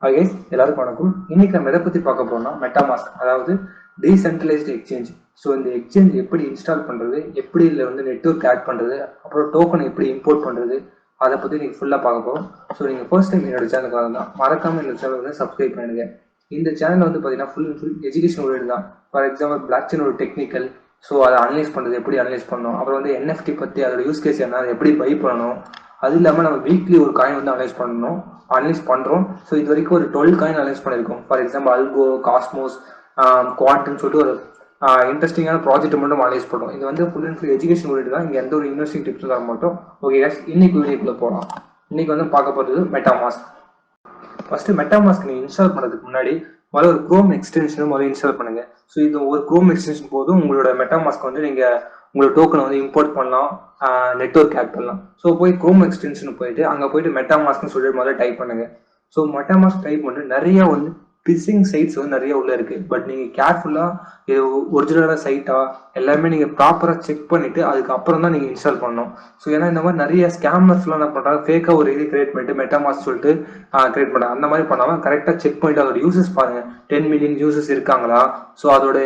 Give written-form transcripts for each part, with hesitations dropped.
Guys எல்லாருக்கும் வணக்கம். இன்னைக்கு நம்ம எதை பத்தி பார்க்க போறோம்னா மெட்டாமாஸ்க், அதாவது டீசென்ட்ரலைஸ்டு எக்ஸ்சேஞ்ச். ஸோ இந்த எக்ஸ்சேஞ்ச் எப்படி இன்ஸ்டால் பண்றது, எப்படி இதில் வந்து நெட்வொர்க் ஆட் பண்றது, அப்புறம் டோக்கன் எப்படி இம்போர்ட் பண்றது, அதை பத்தி நீங்க ஃபுல்லா பார்க்க போறோம். ஸோ நீங்க ஃபர்ஸ்ட் டைம் என்னோட சேனலுக்கு வரலாம், மறக்காம இந்த சேனல் வந்து சப்ஸ்கிரைப் பண்ணுங்க. இந்த சேனல் வந்து பாத்தீங்கன்னா ஃபுல் எஜுகேஷன் ஓரியன்ட் தான். ஃபார் எக்ஸாம்பிள் பிளாக் செயின் ஒரு டெக்னிக்கல், ஸோ அதை அனலைஸ் பண்றது எப்படி அனலைஸ் பண்ணணும், அப்புறம் வந்து என்எஃப்டி பத்தி அதோட யூஸ் கேஸ் என்ன, அதை எப்படி பை பண்ணணும், அது இல்லாமல் நம்ம வீக்லி ஒரு காயின் வந்து அனலைஸ் பண்றோம். ஸோ இது வரைக்கும் ஒரு 12 காயின் அனலைஸ் பண்ணியிருக்கோம். ஃபார் எக்ஸாம்பிள் அல்கோ, காஸ்மோஸ், குவாண்ட்னு சொல்லிட்டு ஒரு இன்ட்ரெஸ்டிங்கான ப்ராஜெக்ட் மட்டும் அனலைஸ் பண்ணுறோம். இது வந்து full and full education orient தான். இங்கே எந்த ஒரு இன்வெஸ்டிங் டிப்ஸும் தர மாட்டோம். ஓகே guys, இன்னைக்கு வீடியோக்குள்ள போகலாம். இன்னைக்கு வந்து பார்க்க போகிறது மெட்டாமாஸ்க். ஃபர்ஸ்ட் மெட்டாமாஸ்க் நீங்க இன்ஸ்டால் பண்ணுறதுக்கு முன்னாடி முதல்ல ஒரு குரோம் எக்ஸ்டென்ஷன் முதல்ல இன்ஸ்டால் பண்ணுங்க. ஸோ இது ஒரு குரோம் எக்ஸ்டென்ஷன் போதும் உங்களோட மெட்டாமாஸ்க் வந்து நீங்க உங்களோட டோக்கனை வந்து இம்போர்ட் பண்ணலாம், நெட்வொர்க் ஆட் பண்ணலாம். ஸோ போய் குரோம் எக்ஸ்டென்ஷன் போயிட்டு அங்கே போயிட்டு மெட்டாமாஸ்க்னு சொல்லிட்டு முதல்ல டைப் பண்ணுங்க. ஸோ மெட்டாமாஸ்க் டைப் பண்ணிட்டு நிறைய வந்து பிசிங் சைட்ஸ் வந்து நிறைய உள்ள இருக்கு. பட் நீங்க கேர்ஃபுல்லா இது ஒரிஜினலான சைட்டா எல்லாமே நீங்க ப்ராப்பரா செக் பண்ணிட்டு அதுக்கப்புறம் தான் நீங்க இன்ஸ்டால் பண்ணணும். ஸோ ஏன்னா இந்த மாதிரி நிறைய ஸ்கேமர்ஸ் எல்லாம் என்ன பண்றாங்க, ஃபேக்கா ஒரு இது கிரியேட் பண்ணிட்டு மெட்டாமாஸ்க் சொல்லிட்டு கிரியேட் பண்றாங்க. அந்த மாதிரி பண்ணாம கரெக்டா செக் பண்ணிட்டு அதோட யூசஸ் பாருங்க. 10 மில்லியன் யூசஸ் இருக்காங்களா, ஸோ அதோட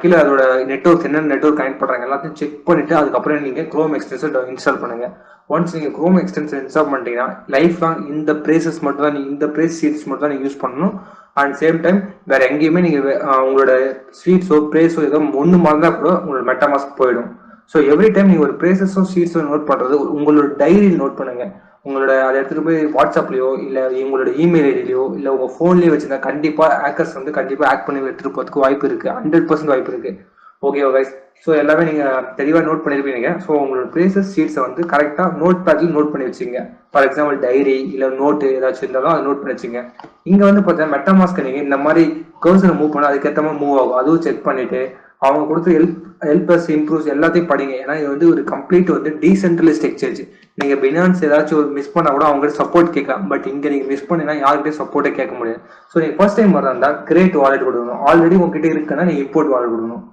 கீழே அதோட நெட்வொர்க் என்னென்ன நெட்வொர்க் கனெக்ட் பண்றாங்க எல்லாத்தையும் செக் பண்ணிட்டு அதுக்கப்புறம் நீங்க குரோம் எக்ஸ்டென்ஷன் இன்ஸ்டால் பண்ணுங்க. ஒன்ஸ் நீங்க குரோம் எக்ஸ்டென்ஷன் இன்ஸ்டால் பண்ணிட்டீங்கன்னா லைஃப் லாங் இந்த பிரேசஸ் மட்டும் தான், இந்த பிரேஸ் சீட்ஸ் மட்டும் தான் நீங்க யூஸ் பண்ணணும். அண்ட் சேம் டைம் வேற எங்கேயுமே நீங்க உங்களோட ஸ்வீட்ஸோ பிரேஸோ ஏதோ ஒன்று மறந்தா கூட உங்களோட மெட்டாமாஸ்க் போயிடும். ஸோ எவ்ரி டைம் நீங்க ஒரு பிரேசஸோ சீட்ஸோ நோட் பண்றது உங்களோட டைரியில் நோட் பண்ணுங்க. உங்களோட அதை எடுத்துட்டு போய் வாட்ஸ்அப்லயோ இல்ல உங்களோட இமெயில் ஐடியிலயோ இல்ல உங்க போன்லயோ வச்சிருந்தா கண்டிப்பா ஹேக்கர்ஸ் வந்து கண்டிப்பா ஹேக் பண்ணி எடுத்துட்டு போறதுக்கு வாய்ப்பு இருக்கு. 100% வாய்ப்பு இருக்கு. ஓகே கைஸ், ஸோ எல்லாமே நீங்க தெளிவா நோட் பண்ணிருப்பீங்க. ஸோ உங்களோட பிளேசஸ் சீட்ஸை வந்து கரெக்டா நோட் பேட்ல நோட் பண்ணி வச்சுங்க. ஃபார் எக்ஸாம்பிள் டைரி இல்ல நோட்டு ஏதாச்சும் இருந்தாலும் அதை நோட் பண்ணி வச்சுங்க. இங்க வந்து பார்த்தீங்கன்னா மெட்டாமாஸ்க் நீங்க இந்த மாதிரி கர்சரை மூவ் பண்ணா அதுக்கேற்ற மாதிரி மூவ் ஆகும். அதுவும் செக் பண்ணிட்டு அவங்க கொடுத்து ஹெல்பர்ஸ் இம்ப்ரூவ்ஸ் எல்லாத்தையும் படிங்க. ஏன்னா இது வந்து ஒரு கம்ப்ளீட் வந்து டீசென்ட்ரலைஸ்ட் எக்ஸ்சேஞ்ச். நீங்க பினான்ஸ் ஏதாச்சும் ஒரு மிஸ் பண்ணா கூட அவங்க சப்போர்ட் கேட்கலாம். பட் இங்க நீங்க மிஸ் பண்ணினா யாருக்கிட்டையும் சப்போர்ட்டே கேட்க முடியாது. ஸோ நீங்க ஃபர்ஸ்ட் டைம் வரதா இருந்தா கிரியேட் வாலெட் கொடுக்கணும். ஆல்ரெடி உங்ககிட்ட இருக்குன்னா நீங்க இம்போர்ட் வாலெட் கொடுக்கணும்.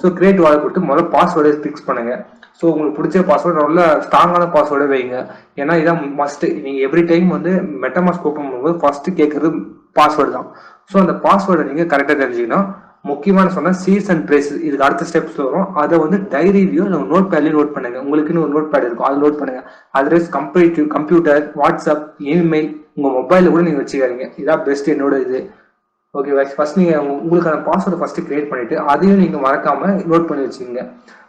ஸோ கிரியேட் வாலெட் கொடுத்து முதல்ல பாஸ்வேர்டை ஃபிக்ஸ் பண்ணுங்க. ஸோ உங்களுக்கு பிடிச்ச பாஸ்வேர்டு நல்ல ஸ்ட்ராங்கான பாஸ்வேர்டை வைங்க. ஏன்னா இதான் மஸ்ட். நீங்க எவ்ரி டைம் வந்து மெட்டாமாஸ்க் ஓப்பன் பண்ணும்போது ஃபர்ஸ்ட் கேட்கறது பாஸ்வேர்டு தான். ஸோ அந்த பாஸ்வேர்டை நீங்க கரெக்டாக தெரிஞ்சுக்கணும். முக்கியமான சொன்னா சீட்ஸ் அண்ட் பிரேசஸ் இதுக்கு அடுத்த ஸ்டெப்ஸ் வரும். அதை வந்து டைரியிலயோ நோட் பேட்லயும் நோட் பண்ணுங்க. உங்களுக்குன்னு ஒரு நோட் பேட் இருக்கும், அதை நோட் பண்ணுங்க. அதர்வைஸ் கம்ப்யூட்டர், வாட்ஸ்அப், இமெயில், உங்க மொபைல கூட நீங்க வச்சுக்காதீங்க. இதான் பெஸ்ட் என்னோட இது. ஓகே ஃபர்ஸ்ட் நீங்க உங்களுக்கான பாஸ்வேர்டை ஃபர்ஸ்ட் கிரியேட் பண்ணிட்டு அதையும் நீங்க மறக்காம நோட் பண்ணி வச்சுக்கோங்க.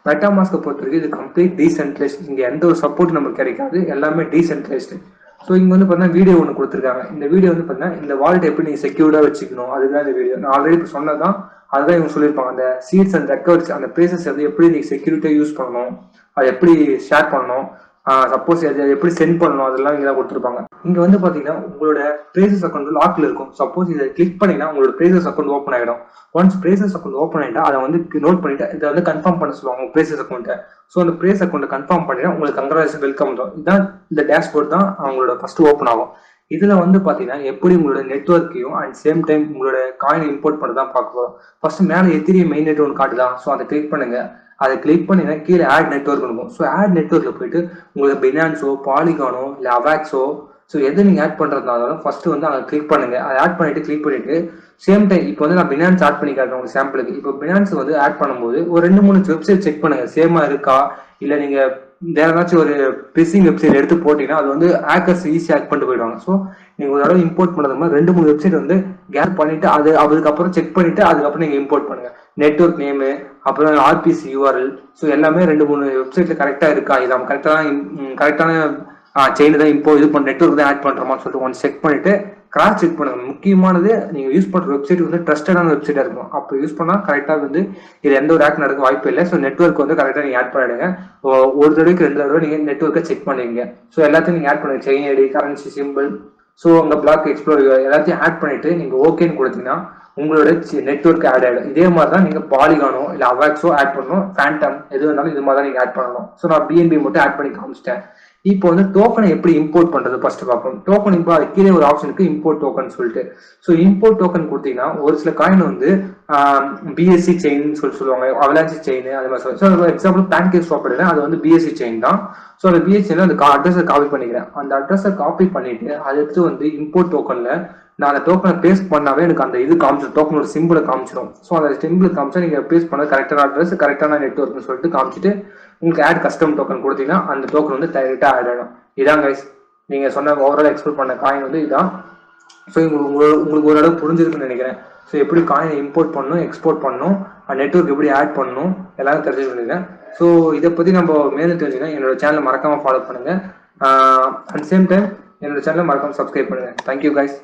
மெட்டாமாஸ்கை பொறுத்த வரைக்கும் இது கம்ப்ளீட் டீசென்ட்ரலைஸ்ட். இங்க எந்த ஒரு சப்போர்ட் நமக்கு கிடைக்காது, எல்லாமே டீசென்ட்ரலைஸ்டு. ஸோ இங்க வந்து பார்த்தீங்கன்னா வீடியோ ஒன்று கொடுத்துருக்காங்க. இந்த வீடியோ வந்து பார்த்தீங்கன்னா இந்த வாலெட் எப்படி நீங்க செக்யூர்டா வச்சுக்கணும் அதுதான் இந்த வீடியோ. நான் ஆல்ரெடி இப்போ சொன்னதான் அதுதான் இவங்க சொல்லியிருப்பாங்க. அந்த சீட்ஸ் அண்ட் ரெக்கார்ட்ஸ் அந்த பிளேசஸ் வந்து எப்படி நீங்க செக்யூரிட்டியா யூஸ் பண்ணணும், அதை எப்படி ஷேர் பண்ணணும், சப்போஸ் அதை எப்படி சென்ட் பண்ணணும், அதெல்லாம் இங்கே தான் கொடுத்துருப்பாங்க. இங்க வந்து பாத்தீங்கன்னா உங்களோட பிரேசஸ் அக்கௌண்ட் லாக்ல இருக்கும். சப்போஸ் இதை கிளிக் பண்ணீங்கன்னா உங்களோட பிரேசஸ் அக்கௌண்ட் ஓப்பன் ஆயிடும். ஒன்ஸ் பிரேசஸ் அக்கௌண்ட் ஓப்பன் ஆயிட்டா அதை வந்து நோட் பண்ணிட்டு இதை வந்து கன்ஃபார்ம் பண்ண சொல்லுவாங்க பிரேசஸ் அக்கௌண்ட்டை. ஸோ அந்த பிரேஸ் அக்கௌண்ட் கன்ஃபார்ம் பண்ணினா உங்களுக்கு கங்க்ராச்சுலேஷன் வெல்கம் தான். இதுதான் இந்த டேஷ்போர்ட் தான் அவங்களோட ஃபர்ஸ்ட் ஓப்பன் ஆகும். இதுல வந்து பாத்தீங்கன்னா எப்படி உங்களோட நெட்வொர்க்கையும் அண்ட் சேம் டைம் உங்களோட காயினை இம்போர்ட் பண்ண தான் பார்க்க போறோம். ஃபர்ஸ்ட் மேலே எத்திரியம் மெயின் நெட் ஒன்று காட்டுதான். ஸோ அதை கிளிக் பண்ணுங்க. அதை கிளிக் பண்ணினா கீழே ஆட் நெட்வொர்க் இருக்கும். ஸோ ஆட் நெட்வொர்க்ல போயிட்டு உங்களுக்கு பினான்ஸோ பாலிகானோ இல்லை அவாக்ஸோ ஸோ எதை நீங்க ஆட் பண்றதுனாலும் ஃபர்ஸ்ட் வந்து அதை கிளிக் பண்ணுங்க. அதை ஆட் பண்ணிட்டு கிளிக் பண்ணிட்டு சேம் டைம் இப்போ வந்து நான் பினான்ஸ் ஆட் பண்ணி காட்டுறேன் உங்களுக்கு சாம்பிளுக்கு. இப்போ பினான்ஸ் வந்து ஆட் பண்ணும்போது ஒரு 2-3 வெப்சைட் செக் பண்ணுங்க, சேமா இருக்கா இல்ல நீங்க வேற ஏதாச்சும் ஒரு பிசிங் வெப்சைட் எடுத்து போட்டீங்கன்னா அது வந்து ஹேக்கர்ஸ் ஈஸியாக ஹேக் பண்ணிட்டு போயிடுவாங்க. ஸோ நீங்க ஒரு தடவை இம்போர்ட் பண்ணது மாதிரி 2-3 வெப்சைட் வந்து கேர் பண்ணிட்டு அது அதுக்கப்புறம் செக் பண்ணிட்டு அதுக்கப்புறம் நீங்க இம்போர்ட் பண்ணுங்க. நெட்வொர்க் நேமு, அப்புறம் ஆர்பிசி யூஆர்எல், ஸோ எல்லாமே 2-3 வெப்சைட்ல கரெக்டா இருக்கா, இது நம்ம கரெக்டான செயின் தான் இப்போ இது பண்ண நெட்வொர்க் தான் ஆட் பண்றோமான்னு சொல்லிட்டு ஒன்று செக் பண்ணிட்டு கிராஸ் செக் பண்ணுங்க. முக்கியமானது நீங்க யூஸ் பண்ற வெப்சைட் வந்து ட்ரஸ்டடான வெப்சைட்டா இருக்கும். அப்போ யூஸ் பண்ணா கரெக்டா வந்து இது எந்த ஒரு ஹேக் நடக்க வாய்ப்பு இல்லை. ஸோ நெட்வொர்க் வந்து கரெக்டா நீங்க ஆட் பண்ணிடுங்க. ஒரு தடவைக்கு 2 தடவை நீங்க நெட்வொர்க்கை செக் பண்ணுவீங்க. ஸோ எல்லாத்தையும் நீங்க ஆட் பண்ணுங்க, chain ID, currency simple, so உங்க பிளாக் எக்ஸ்ப்ளோர் எல்லாத்தையும் ஆட் பண்ணிட்டு நீங்க ஓகேன்னு கொடுத்தீங்கன்னா உங்களோட நெட்வொர்க் ஆட் ஆயிடும். இதே மாதிரி தான் நீங்க பாலிகானோ இல்ல அவாக்ஸோ ஆட் பண்ணணும், ஃபேண்டம் எது வேணாலும் இது மாதிரி தான் நீங்க ஆட் பண்ணணும். ஸோ நான் பிஎன்பி மட்டும் ஆட் பண்ணி காமிச்சிட்டேன். இப்போ வந்து டோக்கனை எப்படி இம்போர்ட் பண்றது ஃபர்ஸ்ட் பார்ப்போம். டோக்கன் இப்போ அது கீழே ஒரு ஆப்ஷன் இருக்கு, இம்போர்ட் டோக்கன் சொல்லிட்டு. ஸோ இம்போர்ட் டோக்கன் கொடுத்தீங்கன்னா ஒரு சில காயின் வந்து பிஎஸ்சி செயின் சொல்லுவாங்க, அவலாஞ்சி செயின் அது மாதிரி சொல்லுவாங்க. ஸோ எக்ஸாம்பிள் பேன்கேக் ஸ்வாப் எடுக்கிறேன், அது வந்து பிஎஸ்சி செயின் தான். ஸோ அந்த பிஎஸ்சி அந்த அட்ரஸை காப்பி பண்ணிக்கிறேன். அந்த அட்ரஸை காப்பி பண்ணிட்டு அதை எடுத்து வந்து இம்போர்ட் டோக்கன்ல நான் அந்த டோக்கனை பேஸ்ட் பண்ணாவே எனக்கு அந்த இது காமிச்சிடும், டோக்கனோட சிம்பிளை காமிச்சிடும். ஸோ அந்த சிம்பிள் காமிச்சா நீங்கள் பேஸ்ட் பண்ண கரெக்டான அட்ரஸ் கரெக்டான நெட்ஒர்க்னு சொல்லிட்டு காமிச்சிட்டு உங்களுக்கு ஆட் கஸ்டம் டோக்கன் கொடுத்தீங்கன்னா அந்த டோக்கன் வந்து டைரெக்டாக ஆட் ஆகிடும். இதான் கைஸ் நீங்கள் சொன்ன ஓவரால் எக்ஸ்பிளைன் பண்ண காயின் வந்து இதான். ஸோ உங்களுக்கு ஓரளவு புரிஞ்சிருக்குன்னு நினைக்கிறேன். ஸோ எப்படி காயினை இம்போர்ட் பண்ணணும், எக்ஸ்போர்ட் பண்ணணும், நெட்ஒர்க் எப்படி ஆட் பண்ணணும் எல்லாரும் தெரிஞ்சுக்கிட்டு. ஸோ இதை பற்றி நம்ம மேலும் தெரிஞ்சுக்கணும் என்னோட சேனலை மறக்காமல் ஃபாலோ பண்ணுங்கள். அட் சேம் டைம் என்னோட சேனலை மறக்காமல் சப்ஸ்கிரைப் பண்ணுங்கள். Thank you guys.